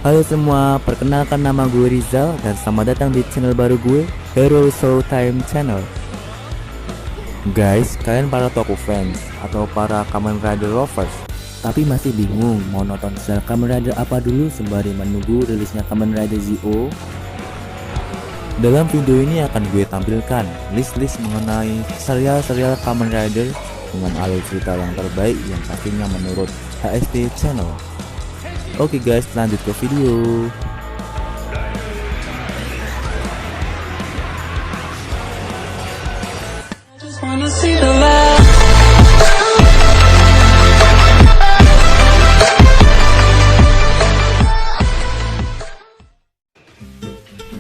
Halo semua, perkenalkan nama gue Rizal dan selamat datang di channel baru gue, Hero Showtime Channel. Guys, kalian para Toku fans atau para Kamen Rider lovers, tapi masih bingung mau nonton serial Kamen Rider apa dulu sembari menunggu rilisnya Kamen Rider Zi-O? Dalam video ini akan gue tampilkan list-list mengenai serial-serial Kamen Rider dengan alur cerita yang terbaik yang pastinya menurut HST Channel. Oke guys, lanjut ke video.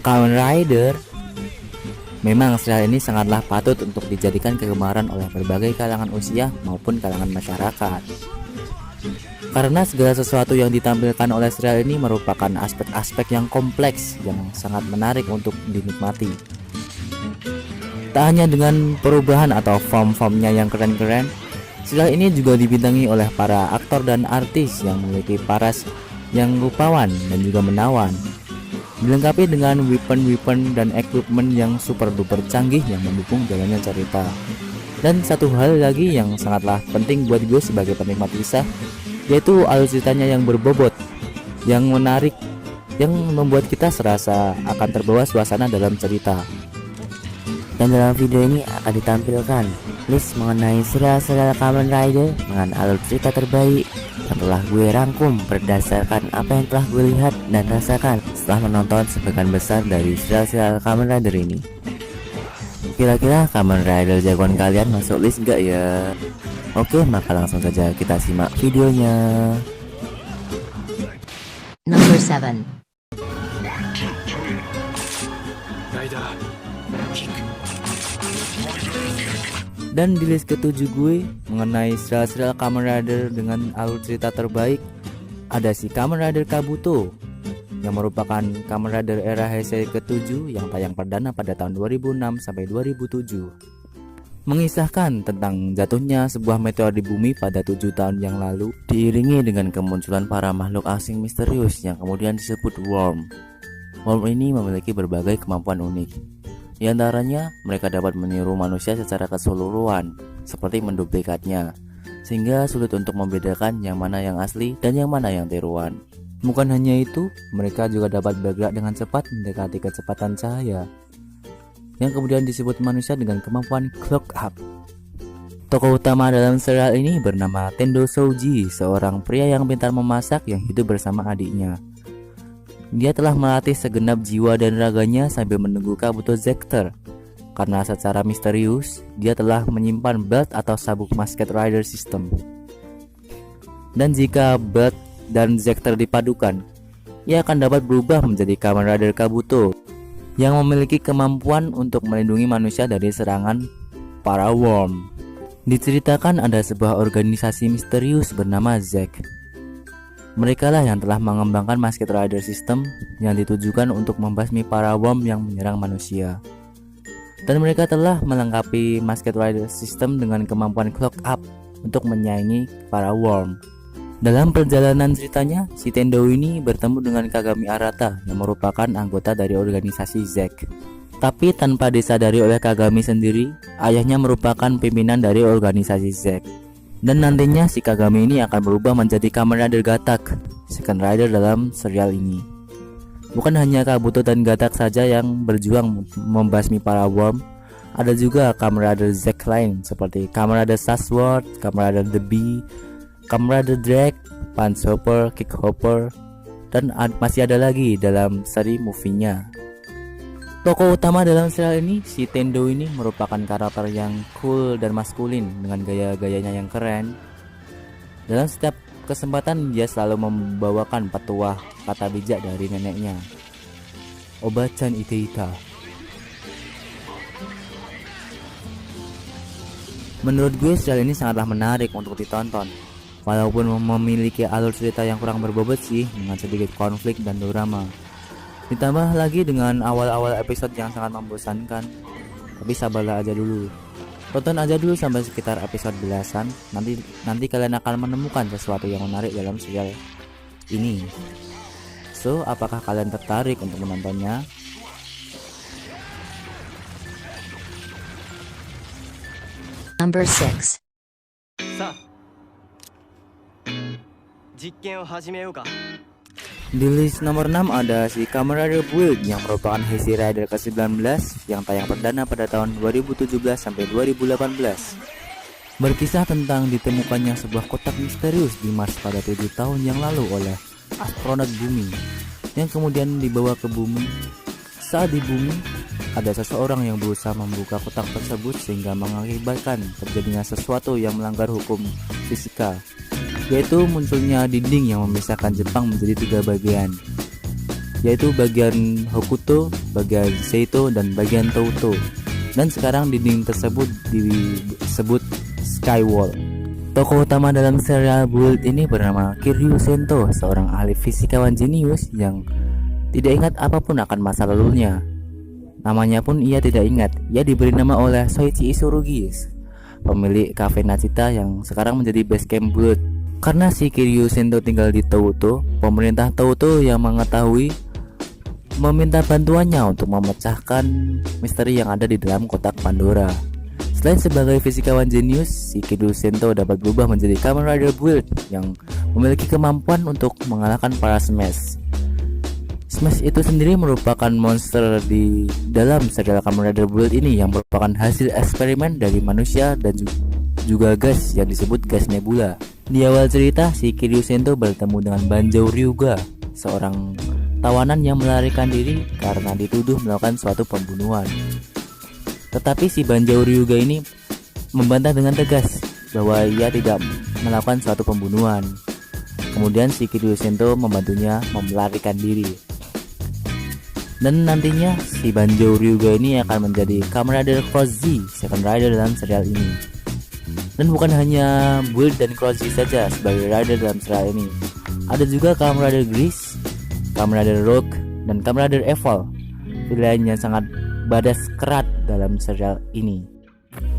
Kamen Rider. Memang serial ini sangatlah patut untuk dijadikan kegemaran oleh berbagai kalangan usia maupun kalangan masyarakat. Karena segala sesuatu yang ditampilkan oleh serial ini merupakan aspek-aspek yang kompleks yang sangat menarik untuk dinikmati. Tak hanya dengan perubahan atau form-formnya yang keren-keren, serial ini juga dibintangi oleh para aktor dan artis yang memiliki paras yang rupawan dan juga menawan, dilengkapi dengan weapon dan equipment yang super duper canggih yang mendukung jalannya cerita. Dan satu hal lagi yang sangatlah penting buat gue sebagai penikmat kisah, yaitu alur ceritanya yang berbobot, yang menarik, yang membuat kita serasa akan terbawa suasana dalam cerita. Dan dalam video ini akan ditampilkan list mengenai serial-serial Kamen Rider dengan alur cerita terbaik yang telah gue rangkum berdasarkan apa yang telah gue lihat dan rasakan setelah menonton sebagian besar dari serial-serial Kamen Rider ini. Kira-kira Kamen Rider jagoan kalian masuk list gak ya? Oke, maka langsung saja kita simak videonya. Number 7. Dan di list ke-7 gue mengenai serial-serial Kamen Rider dengan alur cerita terbaik, ada si Kamen Rider Kabuto yang merupakan Kamen Rider era Heisei ke-7 yang tayang perdana pada tahun 2006 sampai 2007. Mengisahkan tentang jatuhnya sebuah meteor di bumi pada 7 tahun yang lalu, diiringi dengan kemunculan para makhluk asing misterius yang kemudian disebut Worm. Worm ini memiliki berbagai kemampuan unik. Di antaranya, mereka dapat meniru manusia secara keseluruhan, seperti menduplikatnya, sehingga sulit untuk membedakan yang mana yang asli dan yang mana yang tiruan. Bukan hanya itu, mereka juga dapat bergerak dengan cepat mendekati kecepatan cahaya, yang kemudian disebut manusia dengan kemampuan clock up. Tokoh utama dalam serial ini bernama Tendo Souji, seorang pria yang pintar memasak yang hidup bersama adiknya. Dia telah melatih segenap jiwa dan raganya sambil menunggu Kabuto Zector, karena secara misterius dia telah menyimpan belt atau sabuk Masked Rider System. Dan jika belt dan Zector dipadukan, ia akan dapat berubah menjadi Kamen Rider Kabuto yang memiliki kemampuan untuk melindungi manusia dari serangan para Worm. Diceritakan ada sebuah organisasi misterius bernama Zek. Mereka lah yang telah mengembangkan Masked Rider System yang ditujukan untuk membasmi para Worm yang menyerang manusia. Dan mereka telah melengkapi Masked Rider System dengan kemampuan clock up untuk menyaingi para Worm. Dalam perjalanan ceritanya, si Tendo ini bertemu dengan Kagami Arata yang merupakan anggota dari organisasi Zek. Tapi tanpa disadari oleh Kagami sendiri, ayahnya merupakan pimpinan dari organisasi Zek. Dan nantinya si Kagami ini akan berubah menjadi Kamen Rider Gatak, second rider dalam serial ini. Bukan hanya Kabuto dan Gatak saja yang berjuang membasmi para Worm, ada juga Kamen Rider Zek lain seperti Kamen Rider Sasword, Kamen Rider The Bee, Kamen Rider Drake, Punch Hopper, Kick Hopper, dan masih ada lagi dalam seri movie-nya. Tokoh utama dalam serial ini, si Tendo ini merupakan karakter yang cool dan maskulin dengan gaya-gayanya yang keren. Dalam setiap kesempatan dia selalu membawakan petuah kata bijak dari neneknya, Oba-chan Iteita. Menurut gue serial ini sangatlah menarik untuk ditonton, walaupun memiliki alur cerita yang kurang berbobot sih, dengan sedikit konflik dan drama. Ditambah lagi dengan awal-awal episode yang sangat membosankan. Tapi sabarlah aja dulu. Tonton aja dulu sampai sekitar episode belasan. Nanti kalian akan menemukan sesuatu yang menarik dalam serial ini. So, apakah kalian tertarik untuk menontonnya? Number 6. さあ実験を始めようか。 Di list nomor 6 ada si Kamen Rider Build yang merupakan Heisei Rider ke-19 yang tayang perdana pada tahun 2017 sampai 2018. Berkisah tentang ditemukannya sebuah kotak misterius di Mars pada 7 tahun yang lalu oleh astronot bumi yang kemudian dibawa ke bumi. Saat di bumi, ada seseorang yang berusaha membuka kotak tersebut sehingga mengakibatkan terjadinya sesuatu yang melanggar hukum fisika, yaitu munculnya dinding yang memisahkan Jepang menjadi 3 bagian, yaitu bagian Hokuto, bagian Seito, dan bagian Touto. Dan sekarang dinding tersebut disebut Skywall. Tokoh utama dalam serial Build ini bernama Kiryu Sento, seorang ahli fisikawan jenius yang tidak ingat apapun akan masa lalunya. Namanya pun ia tidak ingat. Ia diberi nama oleh Soichi Isurugi, pemilik cafe Nachita yang sekarang menjadi base camp Build. Karena si Kiryu Sento tinggal di Touto, pemerintah Touto yang mengetahui meminta bantuannya untuk memecahkan misteri yang ada di dalam kotak Pandora. Selain sebagai fisikawan jenius, si Kiryu Sento dapat berubah menjadi Kamen Rider Build yang memiliki kemampuan untuk mengalahkan para Smash. Smash itu sendiri merupakan monster di dalam serial Kamen Rider Build ini yang merupakan hasil eksperimen dari manusia dan juga gas yang disebut gas nebula. Di awal cerita, si Kiryu Sento bertemu dengan Banjo Ryuga, seorang tawanan yang melarikan diri karena dituduh melakukan suatu pembunuhan. Tetapi si Banjo Ryuga ini membantah dengan tegas bahwa ia tidak melakukan suatu pembunuhan. Kemudian si Kiryu Sento membantunya melarikan diri. Dan nantinya si Banjo Ryuga ini akan menjadi Kamen Rider Cross Z, second rider dalam serial ini. Dan bukan hanya Build dan Cross Z saja sebagai rider dalam serial ini. Ada juga Kamen Rider Gris, Kamen Rider Rogue, dan Kamen Rider Evol, pilihan yang sangat badas kerat dalam serial ini.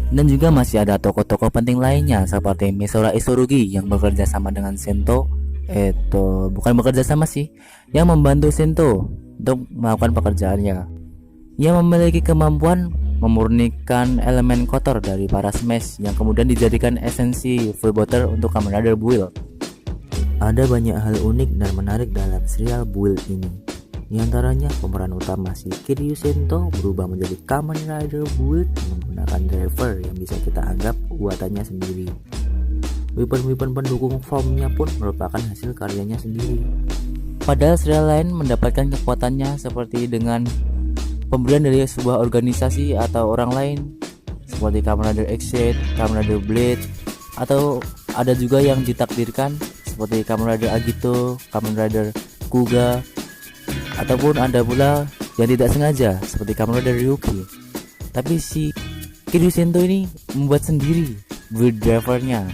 Dan juga masih ada tokoh-tokoh penting lainnya seperti Misora Isurugi yang bekerja sama dengan Sento. Bukan bekerja sama sih, yang membantu Sento untuk melakukan pekerjaannya. Ia memiliki kemampuan memurnikan elemen kotor dari para Smash yang kemudian dijadikan esensi full butter untuk Kamen Rider Build. Ada banyak hal unik dan menarik dalam serial Build ini. Di antaranya pemeran utama si Kiryu Sento berubah menjadi Kamen Rider Build menggunakan driver yang bisa kita anggap buatannya sendiri. Weapon-weapon pendukung formnya pun merupakan hasil karyanya sendiri. Padahal serial lain mendapatkan kekuatannya seperti dengan pemberian dari sebuah organisasi atau orang lain, seperti Kamen Rider X-Shade, Kamen Rider Blade, atau ada juga yang ditakdirkan seperti Kamen Rider Agito, Kamen Rider Kuga, ataupun ada pula yang tidak sengaja seperti Kamen Rider Ryuki. Tapi si Kiryu Sento ini membuat sendiri build drivernya,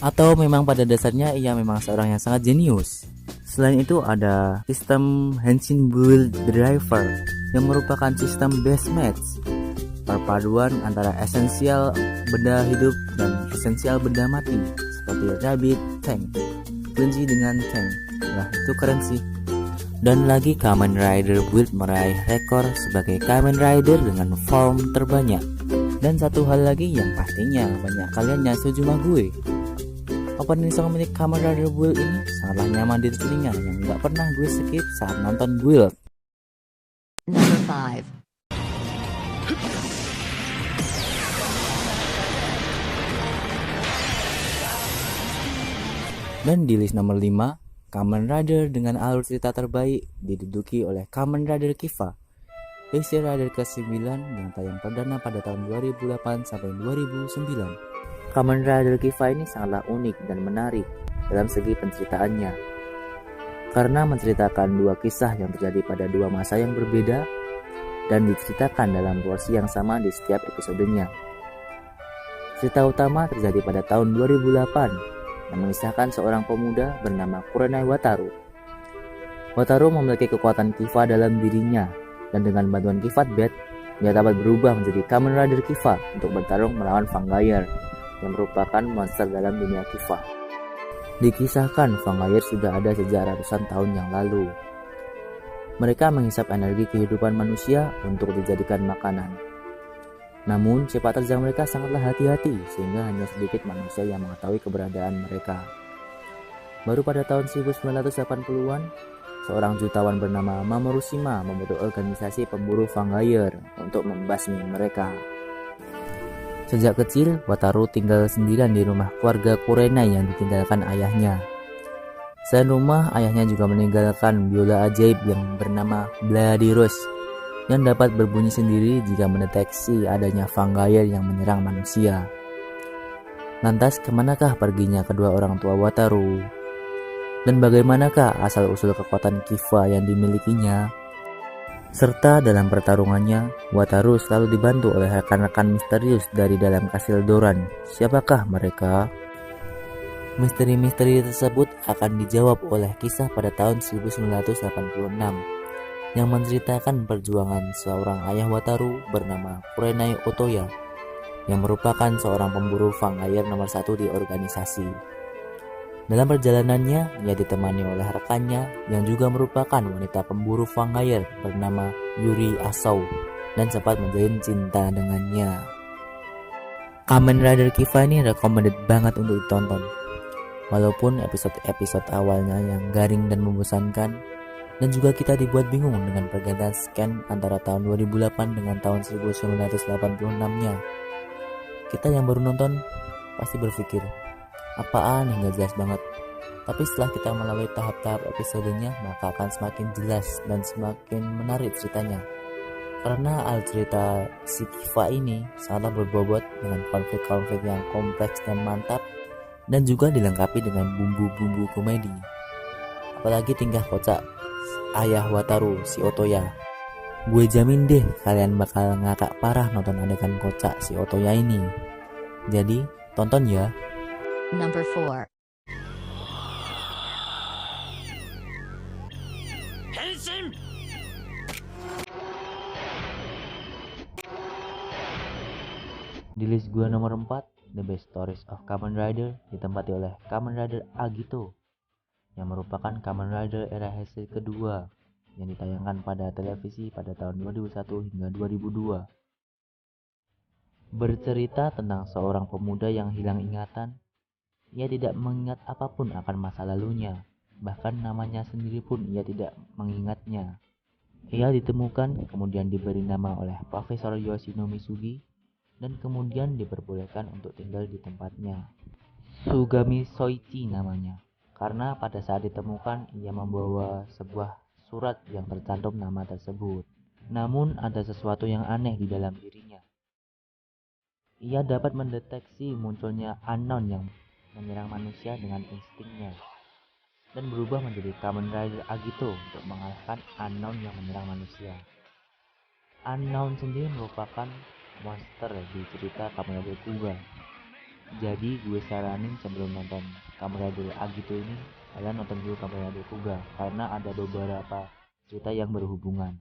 atau memang pada dasarnya ia memang seorang yang sangat jenius. Selain itu ada sistem Henshin Build Driver yang merupakan sistem base match, perpaduan antara esensial benda hidup dan esensial benda mati seperti rabbit, tank, kelinci dengan tank. Nah itu keren sih. Dan lagi Kamen Rider Build meraih rekor sebagai Kamen Rider dengan form terbanyak. Dan satu hal lagi yang pastinya banyak kalian yang setuju sama gue, opening song milik Kamen Rider Build ini sangatlah nyaman di telinga yang gak pernah gue skip saat nonton Build. Number 5. Dan di list nomor 5, Kamen Rider dengan alur cerita terbaik diduduki oleh Kamen Rider Kiva, Heisei Rider ke-9 yang tayang perdana pada tahun 2008 sampai 2009. Kamen Rider Kiva ini sangatlah unik dan menarik dalam segi penceritaannya, karena menceritakan dua kisah yang terjadi pada dua masa yang berbeda dan diceritakan dalam porsi yang sama di setiap episodenya. Cerita utama terjadi pada tahun 2008 yang mengisahkan seorang pemuda bernama Kurenai Wataru. Wataru memiliki kekuatan Kiva dalam dirinya, dan dengan bantuan Kivat Bat, ia dapat berubah menjadi Kamen Rider Kiva untuk bertarung melawan Fangayer yang merupakan monster dalam dunia Kiva. Dikisahkan Fangayer sudah ada sejak ratusan tahun yang lalu, Mereka menghisap energi kehidupan manusia untuk dijadikan makanan. Namun, sepak terjang mereka sangatlah hati-hati sehingga hanya sedikit manusia yang mengetahui keberadaan mereka. Baru pada tahun 1980-an, seorang jutawan bernama Mamoru Shima membentuk organisasi pemburu Fangayer untuk membasmi mereka. Sejak kecil, Wataru tinggal sendirian di rumah keluarga Kurenai yang ditinggalkan ayahnya. Selain rumah, ayahnya juga meninggalkan biola ajaib yang bernama Bloody Rose yang dapat berbunyi sendiri jika mendeteksi adanya Fangayer yang menyerang manusia. Lantas, kemanakah perginya kedua orang tua Wataru? Dan bagaimanakah asal-usul kekuatan Kiva yang dimilikinya? Serta dalam pertarungannya, Wataru selalu dibantu oleh rekan-rekan misterius dari dalam kastil Doran. Siapakah mereka? Misteri-misteri tersebut akan dijawab oleh kisah pada tahun 1986 yang menceritakan perjuangan seorang ayah Wataru bernama Kurenai Otoya yang merupakan seorang pemburu Fangayer nomor 1 di organisasi. Dalam perjalanannya, ia ditemani oleh rekannya yang juga merupakan wanita pemburu Fangayer bernama Yuri Asau dan sempat menjalin cinta dengannya. Kamen Rider Kiva ini recommended banget untuk ditonton. Walaupun episode-episode awalnya yang garing dan membosankan, dan juga kita dibuat bingung dengan pergantian scan antara tahun 2008 dengan tahun 1986-nya. Kita yang baru nonton pasti berpikir, apaan yang gak jelas banget. Tapi setelah kita melalui tahap-tahap episodenya, maka akan semakin jelas dan semakin menarik ceritanya. Karena alur cerita si Kiva ini sangatlah berbobot dengan konflik-konflik yang kompleks dan mantap, dan juga dilengkapi dengan bumbu-bumbu komedi. Apalagi tingkah kocak ayah Wataru, si Otoya. Gue jamin deh kalian bakal ngakak parah nonton adegan kocak si Otoya ini. Jadi tonton ya. Number 4. Di list gue nomor 4, The Best Stories of Kamen Rider ditempati oleh Kamen Rider Agito yang merupakan Kamen Rider era Heisei kedua yang ditayangkan pada televisi pada tahun 2001 hingga 2002. Bercerita tentang seorang pemuda yang hilang ingatan. Ia tidak mengingat apapun akan masa lalunya, bahkan namanya sendiri pun ia tidak mengingatnya. Ia ditemukan kemudian diberi nama oleh Profesor Yoshino Misugi dan kemudian diperbolehkan untuk tinggal di tempatnya. Sugami Soichi namanya, karena pada saat ditemukan ia membawa sebuah surat yang tercantum nama tersebut. Namun ada sesuatu yang aneh di dalam dirinya. Ia dapat mendeteksi munculnya unknown yang menyerang manusia dengan instingnya dan berubah menjadi Kamen Rider Agito untuk mengalahkan unknown yang menyerang manusia. Unknown sendiri merupakan monster di cerita Kamen Rider Kuga. Jadi gue saranin sebelum nonton Kamen Rider Agito ini, kalian nonton dulu Kamen Rider Kuga karena ada beberapa cerita yang berhubungan.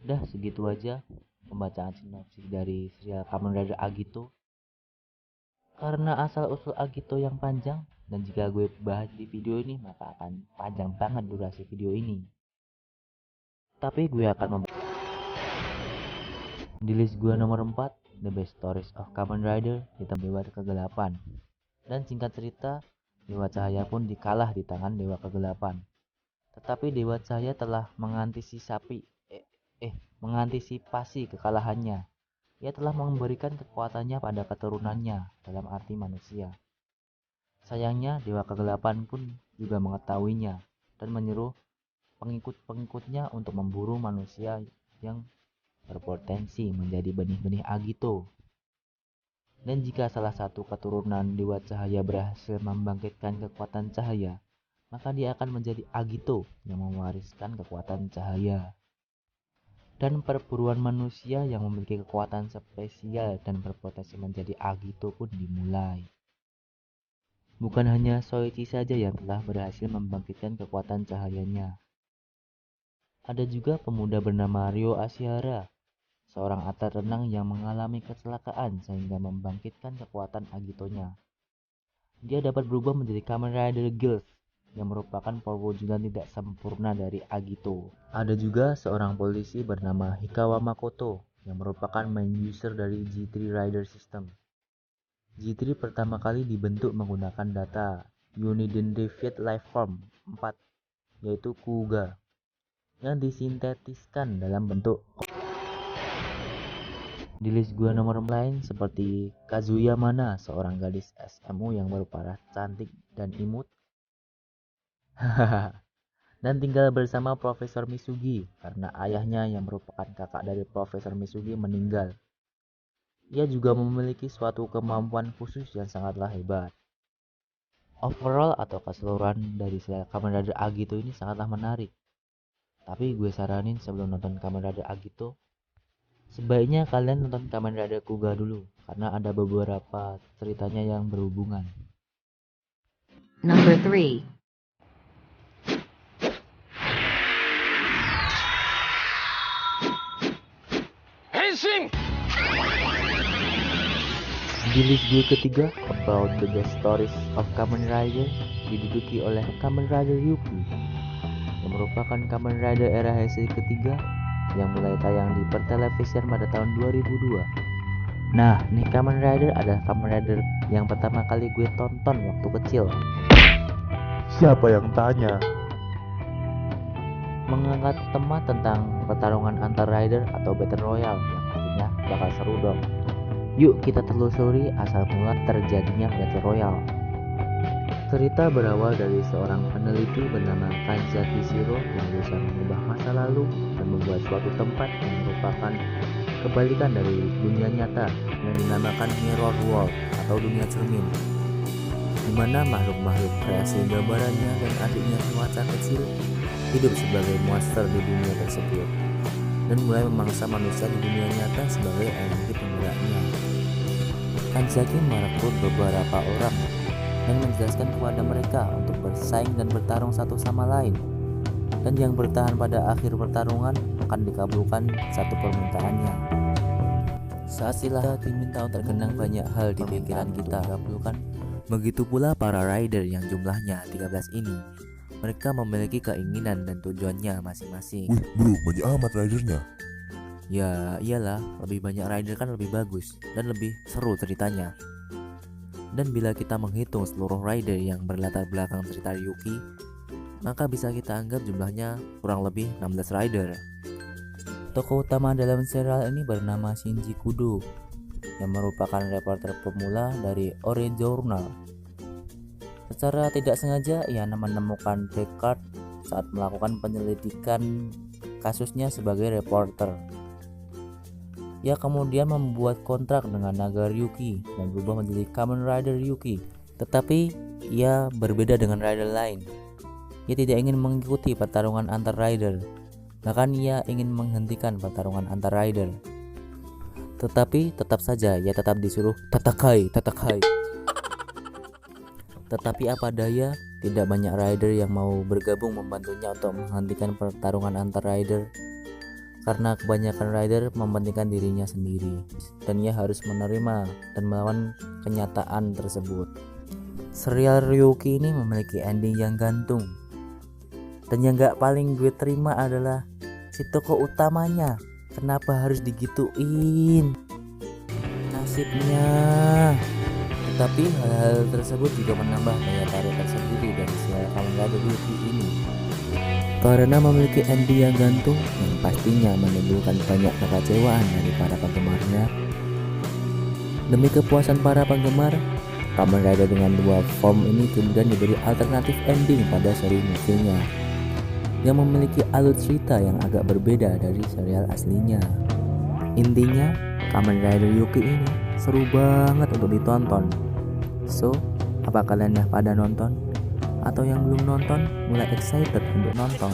Udah segitu aja pembacaan sinopsis dari serial Kamen Rider Agito. Karena asal-usul Agito yang panjang dan jika gue bahas di video ini maka akan panjang banget durasi video ini. Tapi gue akan di list gue nomor 4, The Best Stories of Kamen Rider ditambah Dewa Kegelapan. Dan singkat cerita, Dewa Cahaya pun dikalah di tangan Dewa Kegelapan. Tetapi Dewa Cahaya telah mengantisipasi kekalahannya. Ia telah memberikan kekuatannya pada keturunannya dalam arti manusia. Sayangnya Dewa Kegelapan pun juga mengetahuinya dan menyuruh pengikut-pengikutnya untuk memburu manusia yang berpotensi menjadi benih-benih Agito. Dan jika salah satu keturunan Dewa Cahaya berhasil membangkitkan kekuatan cahaya, maka dia akan menjadi Agito yang mewariskan kekuatan cahaya. Dan perburuan manusia yang memiliki kekuatan spesial dan berpotensi menjadi Agito pun dimulai. Bukan hanya Soichi saja yang telah berhasil membangkitkan kekuatan cahayanya. Ada juga pemuda bernama Ryo Ashihara, seorang atlet renang yang mengalami kecelakaan sehingga membangkitkan kekuatan Agitonya. Dia dapat berubah menjadi Kamen Rider Girls yang merupakan perwujudan tidak sempurna dari Agito. Ada juga seorang polisi bernama Hikawa Makoto yang merupakan main user dari G3 Rider System. G3 pertama kali dibentuk menggunakan data Unidentified Lifeform 4, yaitu Kuga, yang disintetiskan dalam bentuk. Di list gua nomor lain seperti Kazuya Mana, seorang gadis SMU yang berparah cantik dan imut. Dan tinggal bersama Profesor Misugi karena ayahnya yang merupakan kakak dari Profesor Misugi meninggal. Ia juga memiliki suatu kemampuan khusus yang sangatlah hebat. Overall atau keseluruhan dari serial Kamen Rider Agito ini sangatlah menarik. Tapi gue saranin sebelum nonton Kamen Rider Agito, sebaiknya kalian nonton Kamen Rider Kuga dulu, karena ada beberapa ceritanya yang berhubungan. Number 3. Di list gue ketiga, About the Best Stories of Kamen Rider, diduduki oleh Kamen Rider Yuki, yang merupakan Kamen Rider era Heisei ketiga yang mulai tayang di pertelevisian pada tahun 2002. Nah, nih Kamen Rider adalah Kamen Rider yang pertama kali gue tonton waktu kecil. Siapa yang tanya? Mengangkat tema tentang pertarungan antar rider atau Battle Royale yang pastinya bakal seru dong. Yuk kita telusuri asal mula terjadinya Battle Royale. Cerita berawal dari seorang peneliti bernama Kanzaki Shiro yang berusaha mengubah masa lalu dan membuat suatu tempat yang merupakan kebalikan dari dunia nyata yang dinamakan Mirror World atau dunia cermin, di mana makhluk-makhluk kreasi gambarannya dan adiknya Nuacha kecil hidup sebagai monster di dunia tersebut dan mulai memangsa manusia di dunia nyata sebagai energi penggeraknya. Kanzaki merekrut beberapa orang dan menjelaskan kepada mereka untuk bersaing dan bertarung satu sama lain, dan yang bertahan pada akhir pertarungan akan dikabulkan satu permintaannya. Saat sila diminta untuk terkenang banyak hal di pikiran kita kabulkan, begitu pula para rider yang jumlahnya 13 ini. Mereka memiliki keinginan dan tujuannya masing-masing. Wih bro, banyak amat ridernya. Ya iyalah, lebih banyak rider kan lebih bagus dan lebih seru ceritanya. Dan bila kita menghitung seluruh rider yang berlatar belakang cerita Yuki, maka bisa kita anggap jumlahnya kurang lebih 16 rider. Tokoh utama dalam serial ini bernama Shinji Kudo, yang merupakan reporter pemula dari Ore Journal. Secara tidak sengaja ia menemukan Deckard saat melakukan penyelidikan kasusnya sebagai reporter. Ia kemudian membuat kontrak dengan Naga Ryuki dan berubah menjadi Kamen Rider Yuki. Tetapi ia berbeda dengan rider lain. Ia tidak ingin mengikuti pertarungan antar rider. Bahkan ia ingin menghentikan pertarungan antar rider. Tetapi tetap saja ia tetap disuruh tatakai. Tetapi apa daya, tidak banyak rider yang mau bergabung membantunya untuk menghentikan pertarungan antar rider, karena kebanyakan rider mementingkan dirinya sendiri, dan ia harus menerima dan melawan kenyataan tersebut. Serial Ryuki ini memiliki ending yang gantung, dan yang gak paling gue terima adalah si tokoh utamanya. Kenapa harus digituin nasibnya? Tetapi hal-hal tersebut juga menambah daya tarik tersendiri dari serial Kamen Rider Yuki ini, karena memiliki ending yang gantung yang pastinya menimbulkan banyak kekecewaan dari para penggemarnya. Demi kepuasan para penggemar, Kamen Rider dengan dua form ini kemudian diberi alternatif ending pada seri musiknya yang memiliki alur cerita yang agak berbeda dari serial aslinya. Intinya, Kamen Rider Yuki ini seru banget untuk ditonton. So, apa kalian yang pada nonton? Atau yang belum nonton mulai excited untuk nonton?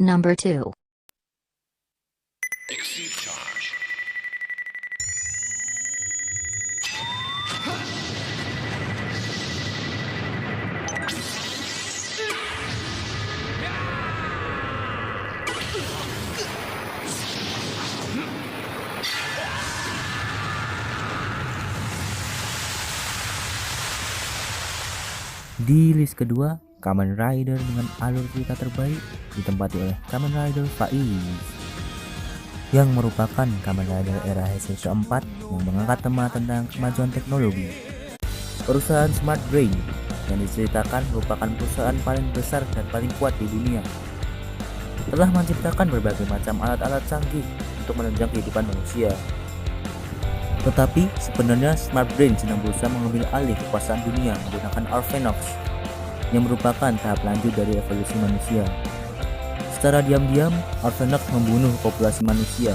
Number 2. Di list kedua, Kamen Rider dengan alur cerita terbaik ditempati oleh Kamen Rider Faiz, yang merupakan Kamen Rider era Heisei keempat yang mengangkat tema tentang kemajuan teknologi. Perusahaan Smart Brain yang diceritakan merupakan perusahaan paling besar dan paling kuat di dunia. Telah menciptakan berbagai macam alat-alat canggih untuk menunjang kehidupan manusia. Tetapi sebenarnya Smart Brain sedang berusaha mengambil alih kekuasaan dunia menggunakan Orphenox, yang merupakan tahap lanjut dari evolusi manusia. Secara diam-diam, Orphenox membunuh populasi manusia.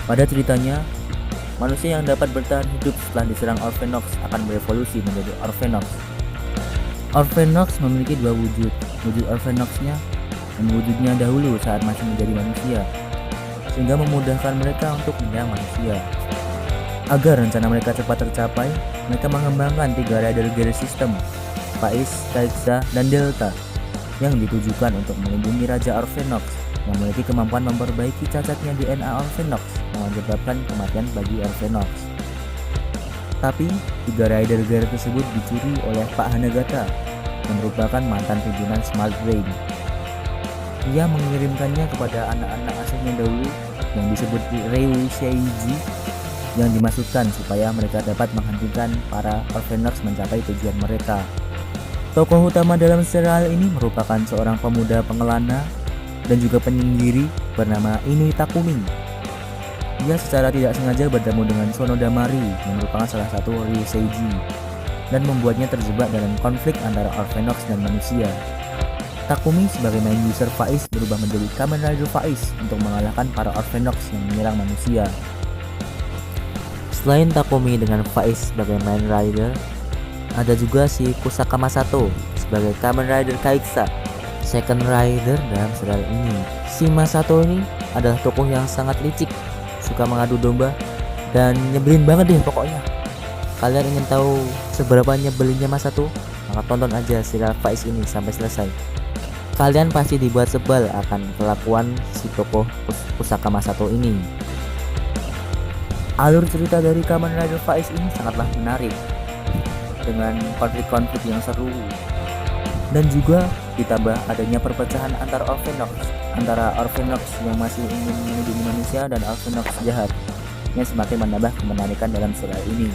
Pada ceritanya, manusia yang dapat bertahan hidup setelah diserang Orphenox akan berevolusi menjadi Orphenox. Orphenox memiliki dua wujud. Wujud Orphenox-nya dan wujudnya dahulu saat masih menjadi manusia, sehingga memudahkan mereka untuk menyerang manusia. Agar rencana mereka cepat tercapai, mereka mengembangkan 3 Rider Gear System, Faiz, Kaixa, dan Delta, yang ditujukan untuk melindungi Raja Orphenox yang memiliki kemampuan memperbaiki cacatnya DNA Orphenox yang menyebabkan kematian bagi Orphenox. Tapi 3 Rider Gear tersebut dicuri oleh Pak Hanagata yang merupakan mantan pimpinan Smart Brain. Ia mengirimkannya kepada anak-anak aslinya dahulu yang disebut Ryu Seiji, yang dimaksudkan supaya mereka dapat menghentikan para Orphenox mencapai tujuan mereka. Tokoh utama dalam serial ini merupakan seorang pemuda pengelana dan juga penyendiri bernama Inui Takumi. Ia secara tidak sengaja bertemu dengan Sonoda Mari yang merupakan salah satu Ryu Seiji dan membuatnya terjebak dalam konflik antara Orphenox dan manusia. Takumi sebagai main user Faiz berubah menjadi Kamen Rider Faiz untuk mengalahkan para Orphenox yang menyerang manusia. Selain Takumi dengan Faiz sebagai main rider, ada juga si Kusaka Masato sebagai Kamen Rider Kaixa, second rider dalam serial ini. Si Masato ini adalah tokoh yang sangat licik, suka mengadu domba, dan nyebelin banget deh pokoknya. Kalian ingin tahu seberapa nyebelinnya Masato? Maka tonton aja serial Faiz ini sampai selesai. Kalian pasti dibuat sebal akan kelakuan si tokoh Kusaka Masato ini. Alur cerita dari Kamen Rider Faiz ini sangatlah menarik, dengan konflik-konflik yang seru, dan juga ditambah adanya perpecahan antara Orphenox yang masih ingin melindungi manusia dan Orphenox jahat, yang semakin menambah kemenarikan dalam serial ini.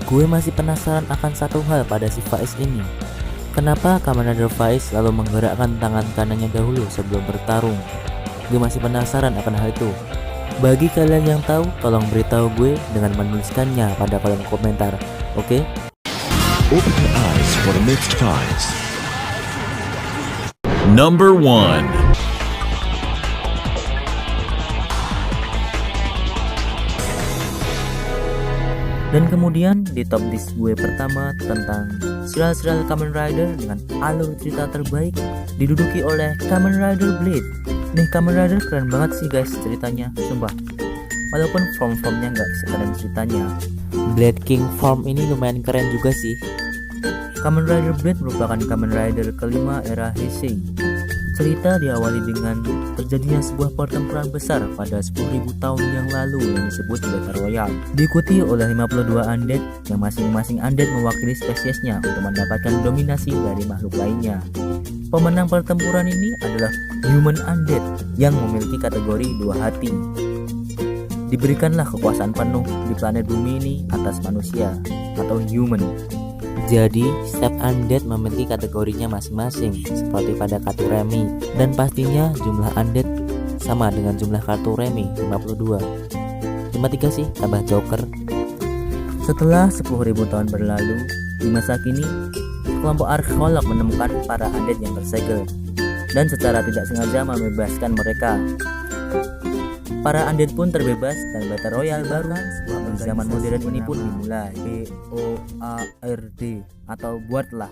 Gue masih penasaran akan satu hal pada si Faiz ini. Kenapa Kamen Rider Faiz selalu menggerakkan tangan kanannya dahulu sebelum bertarung? Gue masih penasaran akan hal itu. Bagi kalian yang tahu, tolong beritahu gue dengan menuliskannya pada kolom komentar, oke? Open your eyes for the next fights. Number 1. Dan kemudian di top list gue pertama tentang serial-serial Kamen Rider dengan alur cerita terbaik diduduki oleh Kamen Rider Blade. Nih Kamen Rider keren banget sih guys ceritanya, sumpah. Walaupun form-formnya nggak sekeren ceritanya, Blade King form ini lumayan keren juga sih. Kamen Rider Blade merupakan Kamen Rider kelima era Heisei. Cerita diawali dengan terjadinya sebuah pertempuran besar pada 10.000 tahun yang lalu yang disebut Battle Royale. Diikuti oleh 52 undead yang masing-masing undead mewakili spesiesnya untuk mendapatkan dominasi dari makhluk lainnya. Pemenang pertempuran ini adalah Human Undead yang memiliki kategori 2 hati. Diberikanlah kekuasaan penuh di planet bumi ini atas manusia atau human. Jadi, setiap undead memiliki kategorinya masing-masing seperti pada kartu remi, dan pastinya jumlah undead sama dengan jumlah kartu remi 52. 53 sih tambah joker. Setelah 10.000 tahun berlalu, di masa kini kelompok arkeolog menemukan para undead yang tersegel dan secara tidak sengaja membebaskan mereka. Para undead pun terbebas dan Battle Royale baru di zaman modern ini pun dimulai. BOARD atau buatlah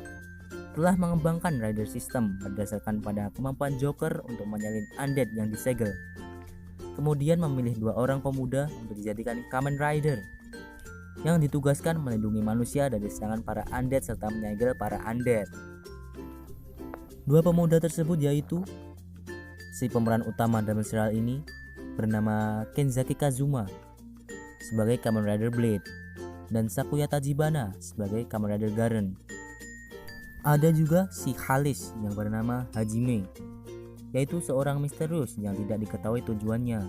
telah mengembangkan rider system berdasarkan pada kemampuan Joker untuk menyalin undead yang disegel. Kemudian memilih 2 orang pemuda untuk dijadikan Kamen Rider yang ditugaskan melindungi manusia dari serangan para undead serta menyegel para undead. 2 pemuda tersebut yaitu si pemeran utama dalam serial ini bernama Kenzaki Kazuma sebagai Kamen Rider Blade dan Sakuya Tajibana sebagai Kamen Rider Garen. Ada juga si Khalis yang bernama Hajime, yaitu seorang misterius yang tidak diketahui tujuannya.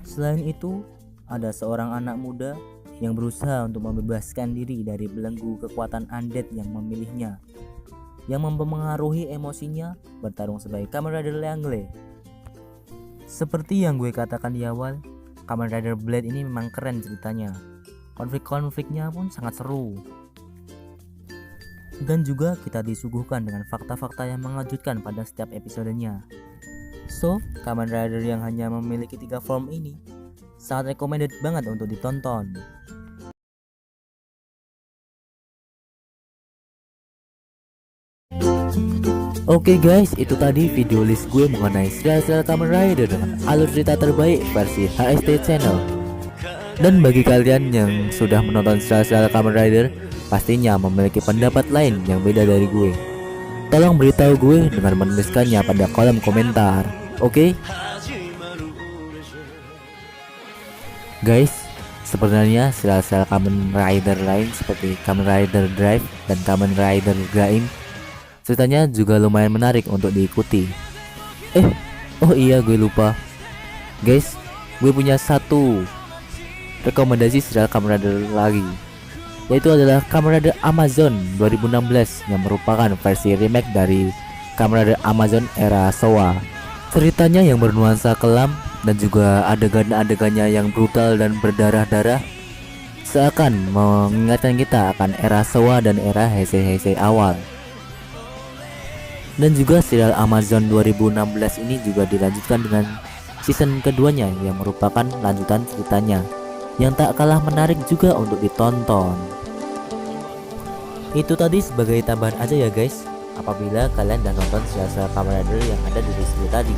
Selain itu, ada seorang anak muda yang berusaha untuk membebaskan diri dari belenggu kekuatan undead yang memilihnya, yang mempengaruhi emosinya bertarung sebagai Kamen Rider Langley. Seperti yang gue katakan di awal, Kamen Rider Blade ini memang keren ceritanya. Konflik-konfliknya pun sangat seru. Dan juga kita disuguhkan dengan fakta-fakta yang mengejutkan pada setiap episodenya. So, Kamen Rider yang hanya memiliki 3 form ini sangat recommended banget untuk ditonton. Oke guys, itu tadi video list gue mengenai serial-serial Kamen Rider dengan alur cerita terbaik versi HST Channel. Dan bagi kalian yang sudah menonton serial-serial Kamen Rider, pastinya memiliki pendapat lain yang beda dari gue. Tolong beritahu gue dengan menuliskannya pada kolom komentar, oke? Guys, sebenarnya serial-serial Kamen Rider lain seperti Kamen Rider Drive dan Kamen Rider Gaim ceritanya juga lumayan menarik untuk diikuti. Oh iya, gue lupa. Guys, gue punya satu rekomendasi serial Kamen Rider lagi, yaitu adalah Kamen Rider Amazon 2016 yang merupakan versi remake dari Kamen Rider Amazon era Showa. Ceritanya yang bernuansa kelam dan juga adegan-adegannya yang brutal dan berdarah-darah seakan mengingatkan kita akan era Showa dan era Heisei awal. Dan juga serial Amazon 2016 ini juga dilanjutkan dengan season keduanya yang merupakan lanjutan ceritanya yang tak kalah menarik juga untuk ditonton. Itu tadi sebagai tambahan aja ya guys, apabila kalian udah nonton serial Kamen Rider yang ada di list gue tadi.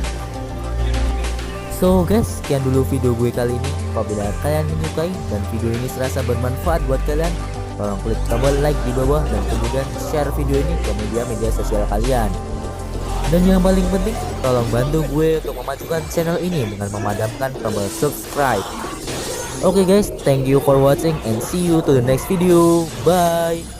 So guys, sekian dulu video gue kali ini. Apabila kalian menyukai dan video ini serasa bermanfaat buat kalian, tolong klik tombol like di bawah dan kemudian share video ini ke media sosial kalian. Dan yang paling penting, tolong bantu gue untuk memajukan channel ini dengan memadamkan tombol subscribe. Oke guys, thank you for watching and see you to the next video. Bye.